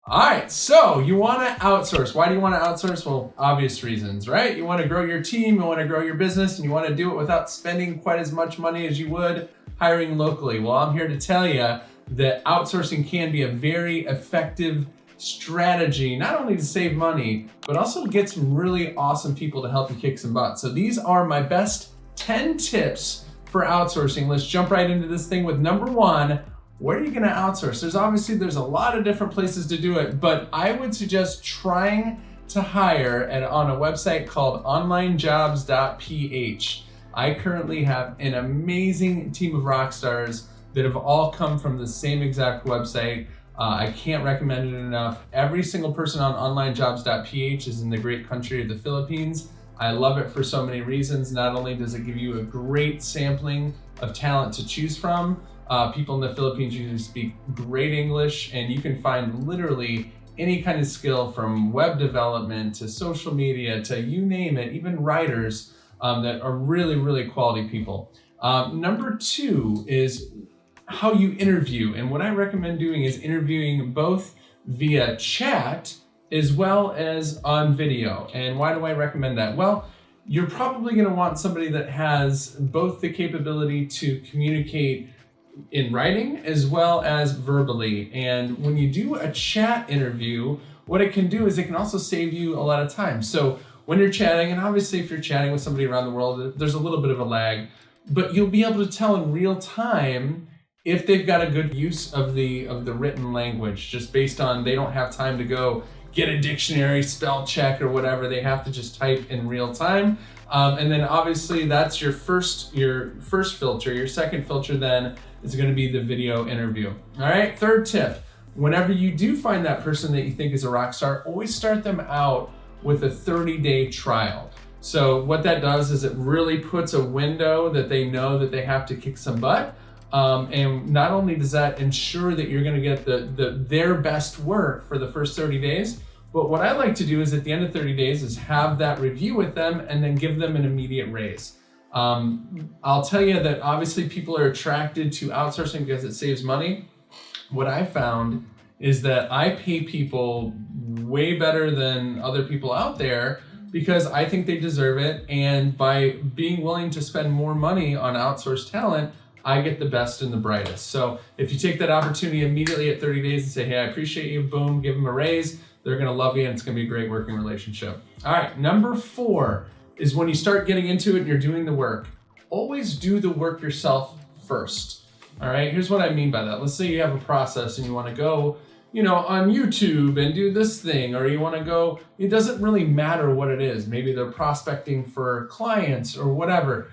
All right, so you want to outsource. Why do you want to outsource? Well, obvious reasons, right? You want to grow your team, you want to grow your business, and you want to do it without spending quite as much money as you would hiring locally. Well, I'm here to tell you that outsourcing can be a very effective strategy, not only to save money, but also to get some really awesome people to help you kick some butt. So these are my best 10 tips for outsourcing. Let's jump right into this thing with number one. Where are you going to outsource? There's a lot of different places to do it, but I would suggest trying to hire on a website called OnlineJobs.PH. I currently have an amazing team of rock stars that have all come from the same exact website. I can't recommend it enough. Every single person on OnlineJobs.PH is in the great country of the Philippines. I love it for so many reasons. Not only does it give you a great sampling of talent to choose from, people in the Philippines usually speak great English, and you can find literally any kind of skill from web development to social media to you name it, even writers that are really, really quality people. Number two is how you interview. And what I recommend doing is interviewing both via chat as well as on video. And why do I recommend that? Well, you're probably going to want somebody that has both the capability to communicate in writing as well as verbally. And when you do a chat interview, what it can do is it can also save you a lot of time. So when you're chatting, and obviously if you're chatting with somebody around the world, there's a little bit of a lag, but you'll be able to tell in real time if they've got a good use of the written language, just based on they don't have time to go get a dictionary, spell check or whatever. They have to just type in real time. And then obviously that's your first filter. Your second filter then is going to be the video interview. All right, third tip, whenever you do find that person that you think is a rock star, always start them out with a 30-day trial. So what that does is it really puts a window that they know that they have to kick some butt. And not only does that ensure that you're going to get their best work for the first 30 days, but what I like to do is at the end of 30 days is have that review with them and then give them an immediate raise. I'll tell you that obviously people are attracted to outsourcing because it saves money. What I found is that I pay people way better than other people out there because I think they deserve it. And by being willing to spend more money on outsourced talent, I get the best and the brightest. So if you take that opportunity immediately at 30 days and say, hey, I appreciate you, boom, give them a raise, they're going to love you and it's going to be a great working relationship. All right, number four is when you start getting into it and you're doing the work, always do the work yourself first. All right, here's what I mean by that. Let's say you have a process and you want to go, on YouTube and do this thing, or you want to go, it doesn't really matter what it is. Maybe they're prospecting for clients or whatever.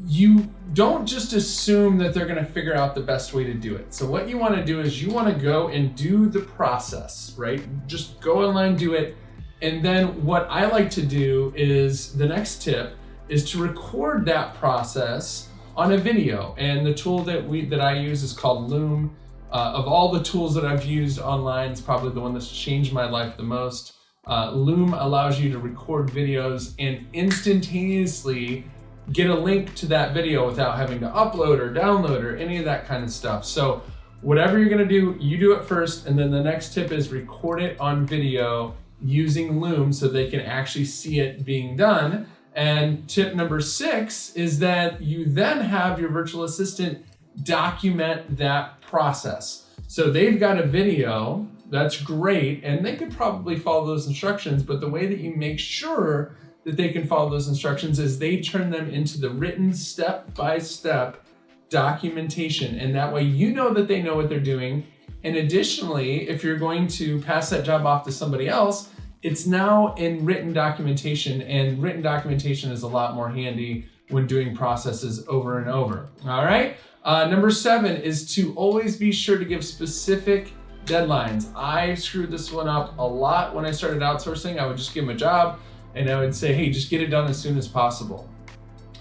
You don't just assume that they're going to figure out the best way to do it. So what you want to do is you want to go and do the process, right? Just go online, do it. And then what I like to do is the next tip is to record that process on a video. And the tool that I use is called Loom. Of all the tools that I've used online, it's probably the one that's changed my life the most. Loom allows you to record videos and instantaneously get a link to that video without having to upload or download or any of that kind of stuff. So whatever you're gonna do, you do it first, and then the next tip is record it on video using Loom so they can actually see it being done. And tip number 6 is that you then have your virtual assistant document that process. So they've got a video, that's great, and they could probably follow those instructions, but the way that you make sure that they can follow those instructions is they turn them into the written step-by-step documentation. And that way you know that they know what they're doing. And additionally, if you're going to pass that job off to somebody else, it's now in written documentation, and written documentation is a lot more handy when doing processes over and over. All right. Number 7 is to always be sure to give specific deadlines. I screwed this one up a lot when I started outsourcing. I would just give them a job and I would say, hey, just get it done as soon as possible.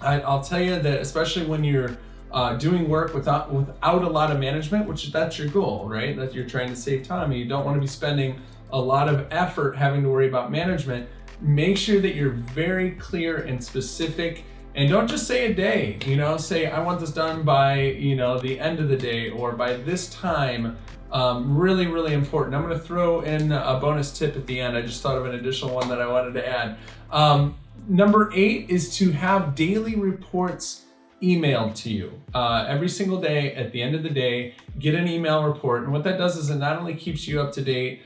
I'll tell you that especially when you're doing work without a lot of management, which that's your goal, right? That you're trying to save time and you don't want to be spending a lot of effort having to worry about management. Make sure that you're very clear and specific, and don't just say a day, say I want this done by, the end of the day or by this time. Really, really important. I'm going to throw in a bonus tip at the end. I just thought of an additional one that I wanted to add. Number 8 is to have daily reports emailed to you. Every single day, at the end of the day, get an email report. And what that does is it not only keeps you up to date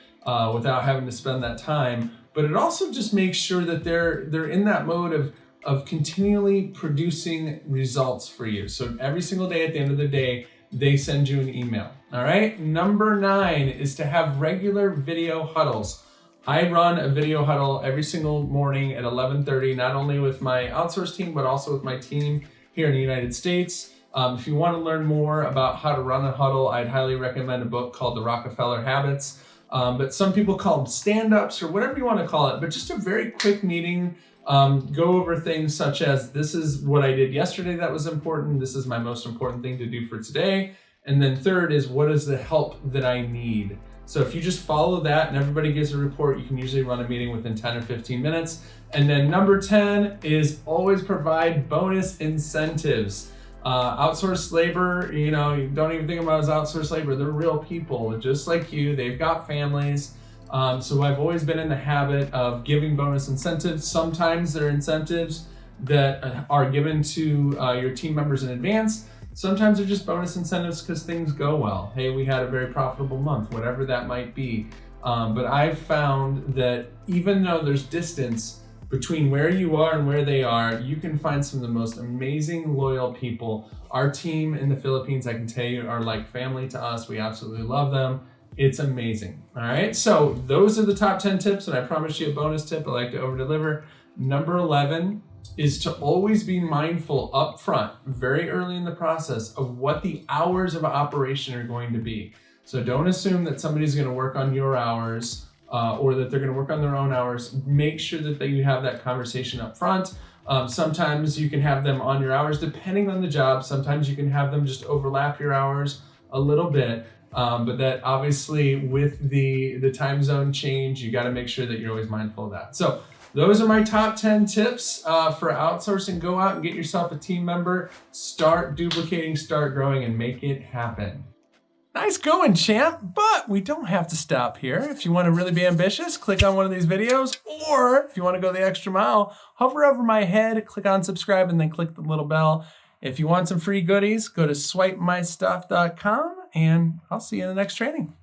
without having to spend that time, but it also just makes sure that they're in that mode of continually producing results for you. So every single day at the end of the day, they send you an email. All right. Number 9 is to have regular video huddles. I run a video huddle every single morning at 11:30, not only with my outsource team, but also with my team here in the United States. If you want to learn more about how to run a huddle, I'd highly recommend a book called The Rockefeller Habits. But some people call them stand-ups or whatever you want to call it, but just a very quick meeting. Go over things such as, this is what I did yesterday that was important. This is my most important thing to do for today. And then third is, what is the help that I need? So if you just follow that and everybody gives a report, you can usually run a meeting within 10 or 15 minutes. And then number 10 is always provide bonus incentives. Outsourced labor, you don't even think about it as outsourced labor. They're real people, just like you. They've got families. So I've always been in the habit of giving bonus incentives. Sometimes they're incentives that are given to your team members in advance. Sometimes they're just bonus incentives because things go well. Hey, we had a very profitable month, whatever that might be. But I've found that even though there's distance between where you are and where they are, you can find some of the most amazing, loyal people. Our team in the Philippines, I can tell you, are like family to us. We absolutely love them. It's amazing. All right. So those are the top 10 tips. And I promise you a bonus tip I like to over deliver. Number 11 is to always be mindful up front, very early in the process, of what the hours of operation are going to be. So don't assume that somebody's going to work on your hours or that they're going to work on their own hours. Make sure that you have that conversation up front. Sometimes you can have them on your hours depending on the job. Sometimes you can have them just overlap your hours a little bit. But that obviously with the time zone change, you got to make sure that you're always mindful of that. So those are my top 10 tips for outsourcing. Go out and get yourself a team member, start duplicating, start growing, and make it happen. Nice going, champ, but we don't have to stop here. If you want to really be ambitious, click on one of these videos, or if you want to go the extra mile, hover over my head, click on subscribe, and then click the little bell. If you want some free goodies, go to swipemystuff.com, and I'll see you in the next training.